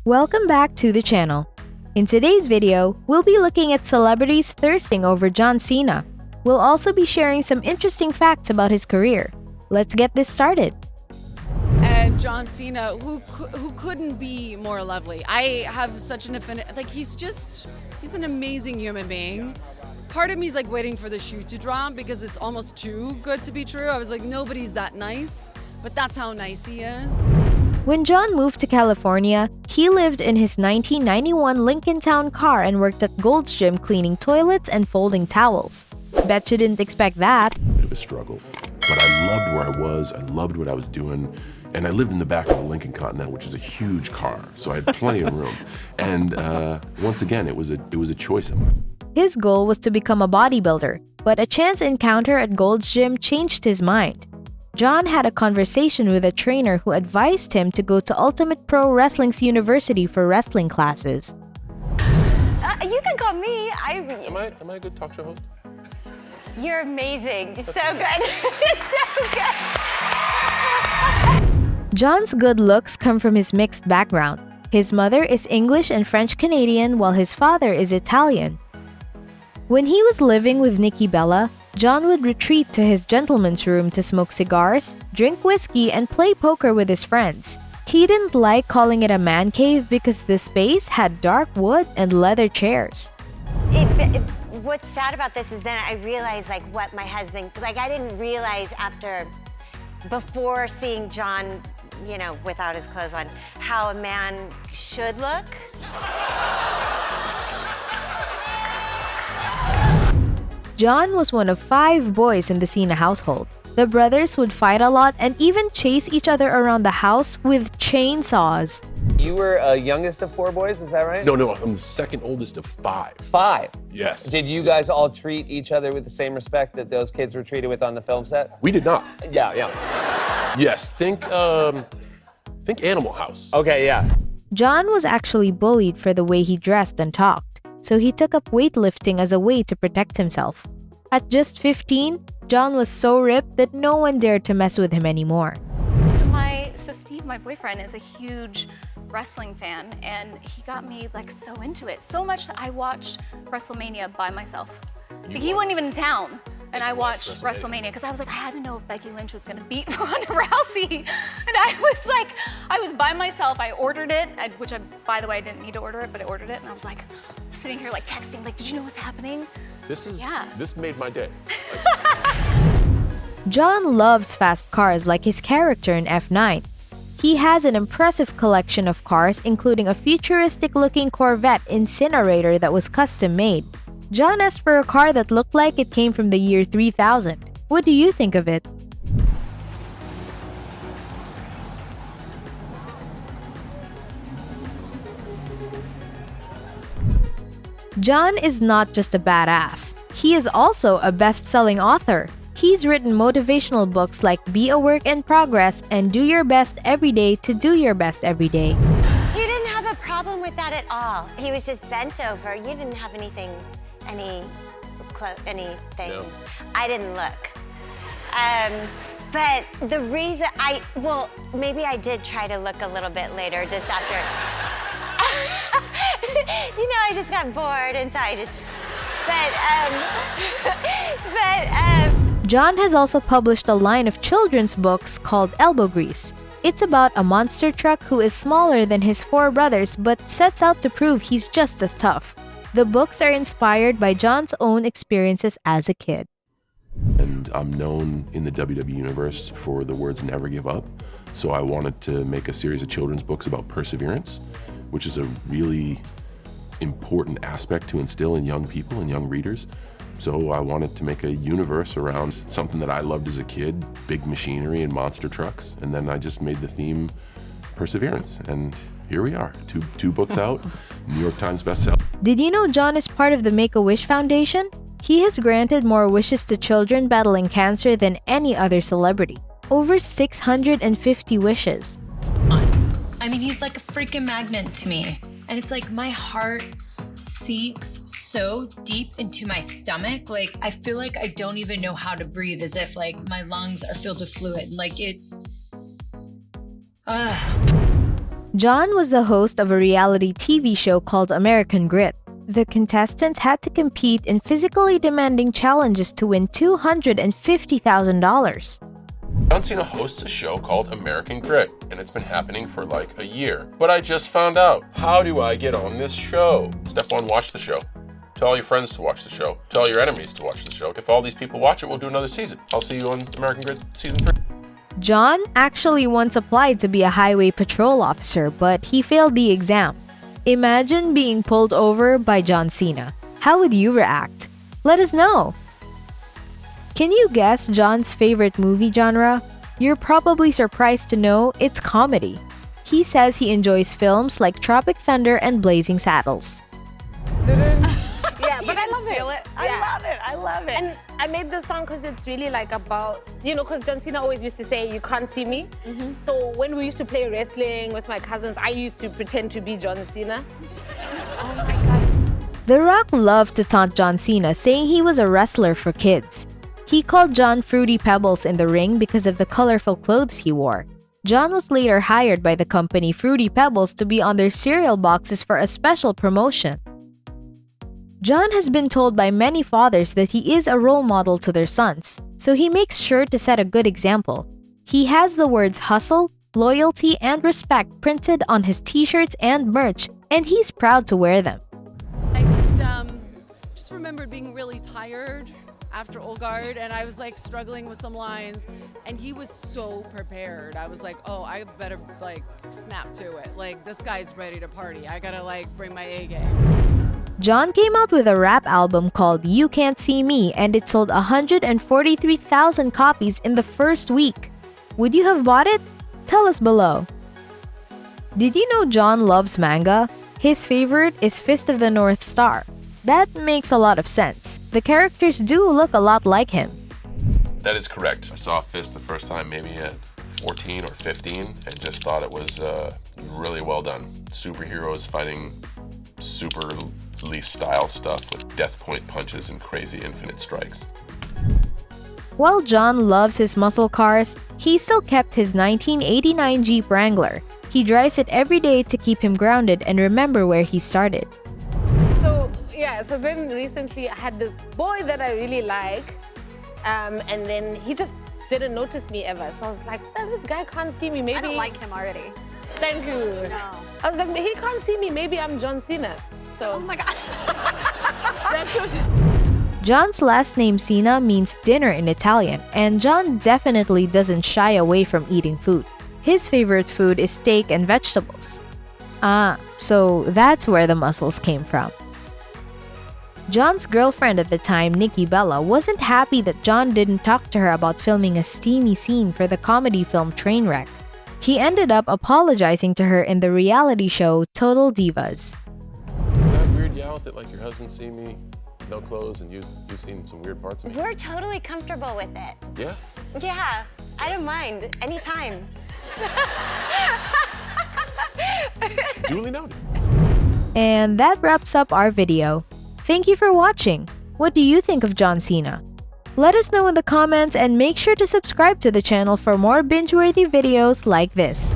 Welcome back to the channel. In today's video, we'll be looking at celebrities thirsting over John Cena. We'll also be sharing some interesting facts about his career. Let's get this started. And John Cena, who couldn't be more lovely. I have such an affinity, like he's an amazing human being. Part of me is like waiting for the shoe to drop because it's almost too good to be true. I was like, nobody's that nice, but that's how nice he is. When John moved to California, he lived in his 1991 Lincoln Town car and worked at Gold's Gym cleaning toilets and folding towels. Bet you didn't expect that. A bit of a struggle, but I loved where I was, I loved what I was doing, and I lived in the back of a Lincoln Continental, which is a huge car, so I had plenty of room. And once again, it was a choice of mine. His goal was to become a bodybuilder, but a chance encounter at Gold's Gym changed his mind. John had a conversation with a trainer who advised him to go to Ultimate Pro Wrestling's university for wrestling classes. You can call me. Am I a good talk show host? You're amazing. You're so good. So good. John's good looks come from his mixed background. His mother is English and French Canadian, while his father is Italian. When he was living with Nikki Bella, John would retreat to his gentleman's room to smoke cigars, drink whiskey, and play poker with his friends. He didn't like calling it a man cave because the space had dark wood and leather chairs. What's sad about this is then I realized like what my husband, like I didn't realize before seeing John, you know, without his clothes on, how a man should look. John was one of 5 boys in the Cena household. The brothers would fight a lot and even chase each other around the house with chainsaws. You were youngest of 4 boys, is that right? No, I'm the second oldest of 5. 5? Yes. Did you guys all treat each other with the same respect that those kids were treated with on the film set? We did not. Yeah. Yes, think Animal House. Okay, yeah. John was actually bullied for the way he dressed and talked, so he took up weightlifting as a way to protect himself. At just 15, John was so ripped that no one dared to mess with him anymore. So Steve, my boyfriend, is a huge wrestling fan, and he got me like so into it. So much that I watched WrestleMania by myself. Like, he wasn't even in town, and I watched WrestleMania because I was like, I had to know if Becky Lynch was gonna beat Ronda Rousey. And I was by myself. I ordered it, which by the way, I didn't need to order it, but I ordered it, and I was like, sitting here like texting, like, did you know what's happening? This made my day. John loves fast cars like his character in F9. He has an impressive collection of cars, including a futuristic-looking Corvette incinerator that was custom-made. John asked for a car that looked like it came from the year 3000. What do you think of it? John is not just a badass. He is also a best-selling author. He's written motivational books like Be a Work in Progress and Do Your Best Every Day to Do Your Best Every Day. He didn't have a problem with that at all. He was just bent over. You didn't have anything. No. I didn't look. But the reason maybe I did try to look a little bit later just after. You know, I just got bored and so I just, John has also published a line of children's books called Elbow Grease. It's about a monster truck who is smaller than his 4 brothers but sets out to prove he's just as tough. The books are inspired by John's own experiences as a kid. And I'm known in the WWE universe for the words never give up. So I wanted to make a series of children's books about perseverance, which is a really important aspect to instill in young people and young readers. So I wanted to make a universe around something that I loved as a kid, big machinery and monster trucks. And then I just made the theme perseverance. And here we are, two books out, New York Times bestseller. Did you know John is part of the Make-A-Wish Foundation? He has granted more wishes to children battling cancer than any other celebrity. Over 650 wishes. I mean, he's like a freaking magnet to me. And it's like my heart sinks so deep into my stomach. Like, I feel like I don't even know how to breathe, as if like my lungs are filled with fluid. Like, it's John was the host of a reality TV show called American Grit. The contestants had to compete in physically demanding challenges to win $250,000. John Cena hosts a show called American Grit, and it's been happening for like a year. But I just found out. How do I get on this show? Step 1, watch the show. Tell all your friends to watch the show. Tell your enemies to watch the show. If all these people watch it, we'll do another season. I'll see you on American Grit Season 3. John actually once applied to be a highway patrol officer, but he failed the exam. Imagine being pulled over by John Cena. How would you react? Let us know! Can you guess John's favorite movie genre? You're probably surprised to know it's comedy. He says he enjoys films like Tropic Thunder and Blazing Saddles. Yeah, but I love it. I love it. And I made this song because it's really like about, because John Cena always used to say, you can't see me. So when we used to play wrestling with my cousins, I used to pretend to be John Cena. Oh my gosh. The Rock loved to taunt John Cena, saying he was a wrestler for kids. He called John Fruity Pebbles in the ring because of the colorful clothes he wore. John was later hired by the company Fruity Pebbles to be on their cereal boxes for a special promotion. John has been told by many fathers that he is a role model to their sons, so he makes sure to set a good example. He has the words hustle, loyalty, and respect printed on his t-shirts and merch, and he's proud to wear them. I just remembered being really tired after Old Guard, and I was like struggling with some lines, and he was so prepared. I was like, oh, I better like snap to it. Like, this guy's ready to party. I gotta like bring my A game. John came out with a rap album called You Can't See Me, and it sold 143,000 copies in the first week. Would you have bought it? Tell us below. Did you know John loves manga? His favorite is Fist of the North Star. That makes a lot of sense. The characters do look a lot like him. That is correct. I saw Fist the first time maybe at 14 or 15 and just thought it was really well done. Superheroes fighting super Lee style stuff with death point punches and crazy infinite strikes. While John loves his muscle cars, he still kept his 1989 Jeep Wrangler. He drives it every day to keep him grounded and remember where he started. So then recently I had this boy that I really like, and then he just didn't notice me ever. So I was like, oh, this guy can't see me, maybe. I don't like him already. Thank you. No. I was like, he can't see me, maybe I'm John Cena. So Oh my God. that's what. John's last name Cena means dinner in Italian, and John definitely doesn't shy away from eating food. His favorite food is steak and vegetables. So that's where the muscles came from. John's girlfriend at the time, Nikki Bella, wasn't happy that John didn't talk to her about filming a steamy scene for the comedy film Trainwreck. He ended up apologizing to her in the reality show Total Divas. Does that weird you out that like your husband see me no clothes and you've seen some weird parts of me? We're totally comfortable with it. Yeah? Yeah, I don't mind. Anytime. Duly noted. And that wraps up our video. Thank you for watching. What do you think of John Cena? Let us know in the comments and make sure to subscribe to the channel for more binge-worthy videos like this.